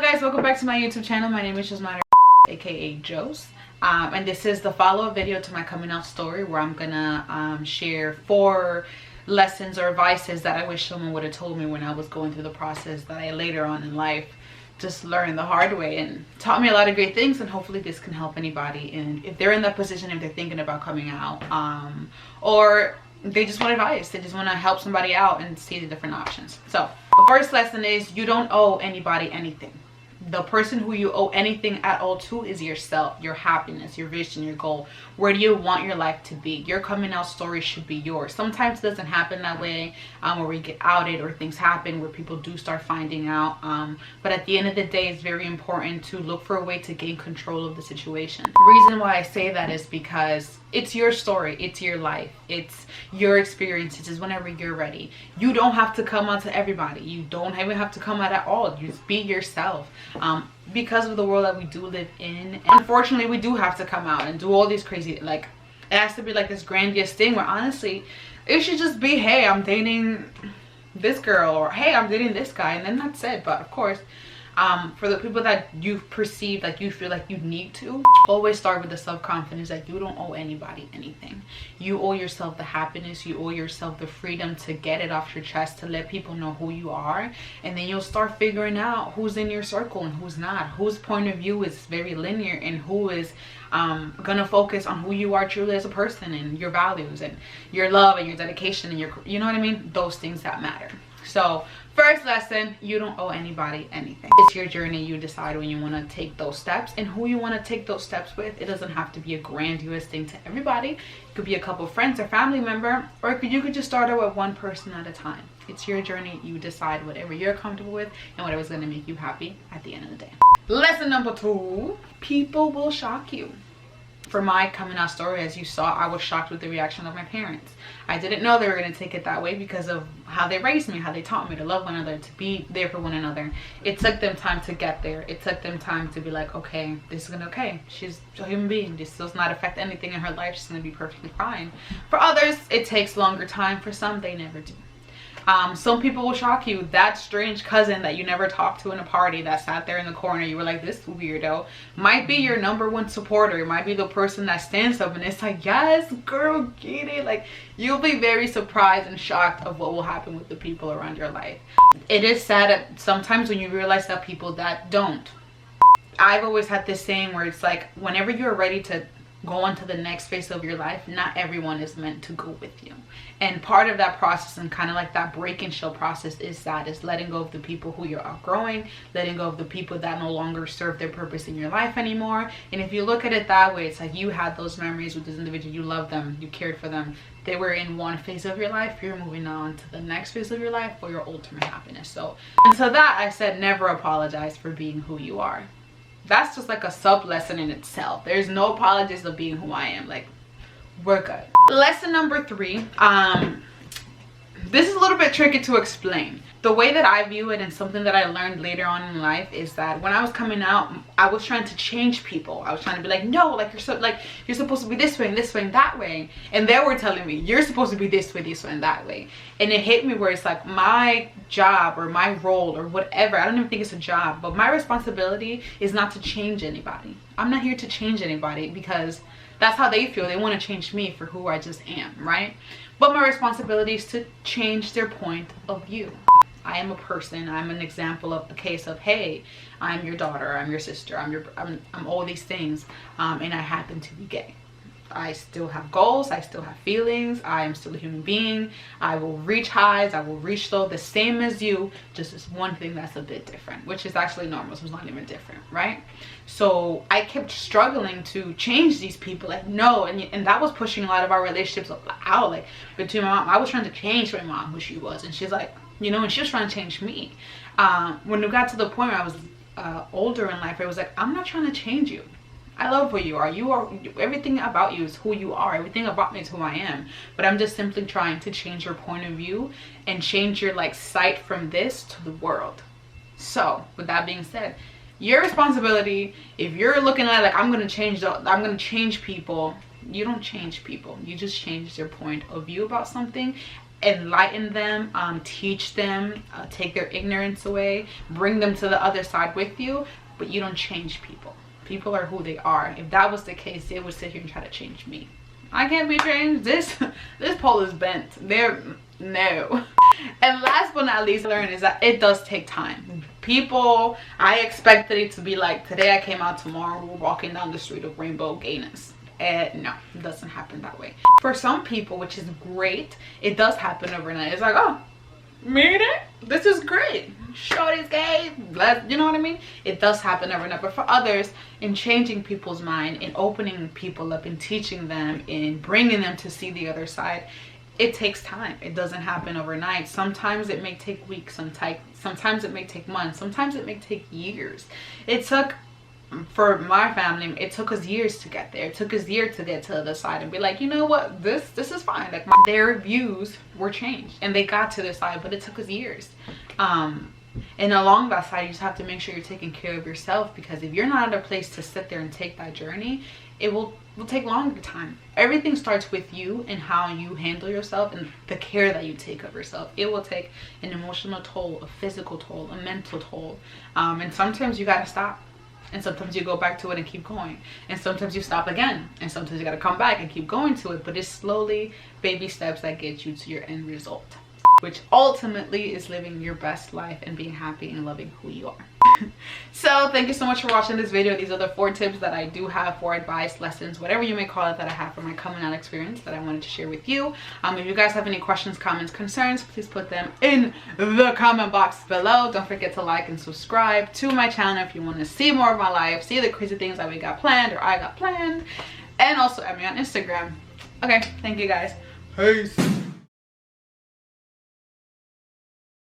guys, welcome back to my YouTube channel. My name is Jasmine, aka Jose, and this is the follow-up video to my coming out story, where I'm gonna share 4 lessons or advices that I wish someone would have told me when I was going through the process, that I later on in life just learned the hard way and taught me a lot of great things. And hopefully this can help anybody, and if they're in that position, if they're thinking about coming out, or they just want advice, they just want to help somebody out and see the different options. So the first lesson is, you don't owe anybody anything. The person who you owe anything at all to is yourself, your happiness, your vision, your goal. Where do you want your life to be? Your coming out story should be yours. Sometimes it doesn't happen that way, where we get outed or things happen where people do start finding out. But at the end of the day, it's very important to look for a way to gain control of the situation. The reason why I say that is because it's your story, it's your life, it's your experiences. It's whenever you're ready. You don't have to come out to everybody. You don't even have to come out at all. You just be yourself. Because of the world that we do live in, unfortunately, we do have to come out and do all these crazy, like, it has to be like this grandiose thing, where honestly it should just be, hey, I'm dating this girl, or hey, I'm dating this guy, and then that's it. But of course, for the people that you perceive, like, you feel like you need to, always start with the self-confidence that you don't owe anybody anything. You owe yourself the happiness, you owe yourself the freedom to get it off your chest, to let people know who you are. And then you'll start figuring out who's in your circle and who's not, whose point of view is very linear, and who is gonna focus on who you are truly as a person, and your values and your love and your dedication and your, you know what I mean, those things that matter. So first lesson, you don't owe anybody anything. It's your journey. You decide when you want to take those steps and who you want to take those steps with. It doesn't have to be a grandiose thing to everybody. It could be a couple friends or family member, or you could just start out with one person at a time. It's your journey. You decide whatever you're comfortable with and whatever's going to make you happy at the end of the day. Lesson number 2, people will shock you. For my coming out story, as you saw, I was shocked with the reaction of my parents. I didn't know they were going to take it that way because of how they raised me, how they taught me to love one another, to be there for one another. It took them time to get there. It took them time to be like, okay, this is gonna okay. She's a human being. This does not affect anything in her life. She's gonna be perfectly fine. For others, it takes longer time. For some, they never do. Some people will shock you. That strange cousin that you never talked to in a party, that sat there in the corner, you were like, this weirdo, might be your #1 supporter. It might be the person that stands up and it's like, yes, girl, get it. Like, you'll be very surprised and shocked of what will happen with the people around your life. It is sad that sometimes when you realize that people that don't. I've always had this saying where it's like, whenever you're ready to go on to the next phase of your life, not everyone is meant to go with you. And part of that process, and kind of like that break and show process, is letting go of the people who you're outgrowing, letting go of the people that no longer serve their purpose in your life anymore. And if you look at it that way, it's like, you had those memories with this individual, you loved them, you cared for them, they were in one phase of your life, you're moving on to the next phase of your life for your ultimate happiness. So, and so that I said, never apologize for being who you are. That's just like a sub lesson in itself. There's no apologies of being who I am. Like, we're good. Lesson number 3. This is a little bit tricky to explain. The way that I view it, and something that I learned later on in life, is that when I was coming out, I was trying to change people. I was trying to be like, no, like, you're supposed to be this way and this way and that way. And they were telling me, you're supposed to be this way and that way. And it hit me where it's like, my job or my role or whatever, I don't even think it's a job, but my responsibility is not to change anybody. I'm not here to change anybody, because that's how they feel. They want to change me for who I just am, right? But my responsibility is to change their point of view. I am a person. I'm an example of the case of, hey, I'm your daughter, I'm your sister, I'm all these things, and I happen to be gay. I still have goals, I still have feelings, I am still a human being. I will reach highs, I will reach low, the same as you, just this one thing that's a bit different, which is actually normal, so it's not even different, right? So I kept struggling to change these people, like, no, and that was pushing a lot of our relationships out. Like, between my mom, I was trying to change my mom who she was, and she's like, you know, and she was trying to change me. When it got to the point where I was older in life, it was like, I'm not trying to change you. I love who you are. You are, everything about you is who you are. Everything about me is who I am. But I'm just simply trying to change your point of view and change your, like, sight from this to the world. So with that being said, your responsibility, if you're looking at, like, I'm gonna change people, you don't change people. You just change their point of view about something. enlighten them, teach them, take their ignorance away, bring them to the other side with you, but you don't change people. People are who they are. If that was the case, they would sit here and try to change me. I can't be changed. This pole is bent. No. And last but not least, learn is that it does take time. People, I expected it to be like, today I came out, tomorrow we're walking down the street of rainbow gayness. No, it doesn't happen that way. For some people, which is great, it does happen overnight. It's like, oh, made it? This is great. Shorty's gay. You know what I mean? It does happen overnight. But for others, in changing people's mind, in opening people up, in teaching them, in bringing them to see the other side, it takes time. It doesn't happen overnight. Sometimes it may take weeks. Sometimes it may take months. Sometimes it may take years. It took, for my family, it took us years to get there. It took us years to get to the other side and be like, you know what, this is fine. Like, their views were changed and they got to this side, but it took us years. And along that side, you just have to make sure you're taking care of yourself, because if you're not at a place to sit there and take that journey, it will take longer time. Everything starts with you and how you handle yourself and the care that you take of yourself. It will take an emotional toll, a physical toll, a mental toll. And sometimes you got to stop. And sometimes you go back to it and keep going. And sometimes you stop again. And sometimes you got to come back and keep going to it. But it's slowly baby steps that get you to your end result, which ultimately is living your best life and being happy and loving who you are. So thank you so much for watching this video. These are the 4 tips that I do have, for advice, lessons, whatever you may call it, that I have from my coming out experience that I wanted to share with you. If you guys have any questions, comments, concerns, please put them in the comment box below. Don't forget to like and subscribe to my channel if you want to see more of my life, see the crazy things that we got planned or I got planned, and also add me on Instagram. Okay, thank you guys. Peace.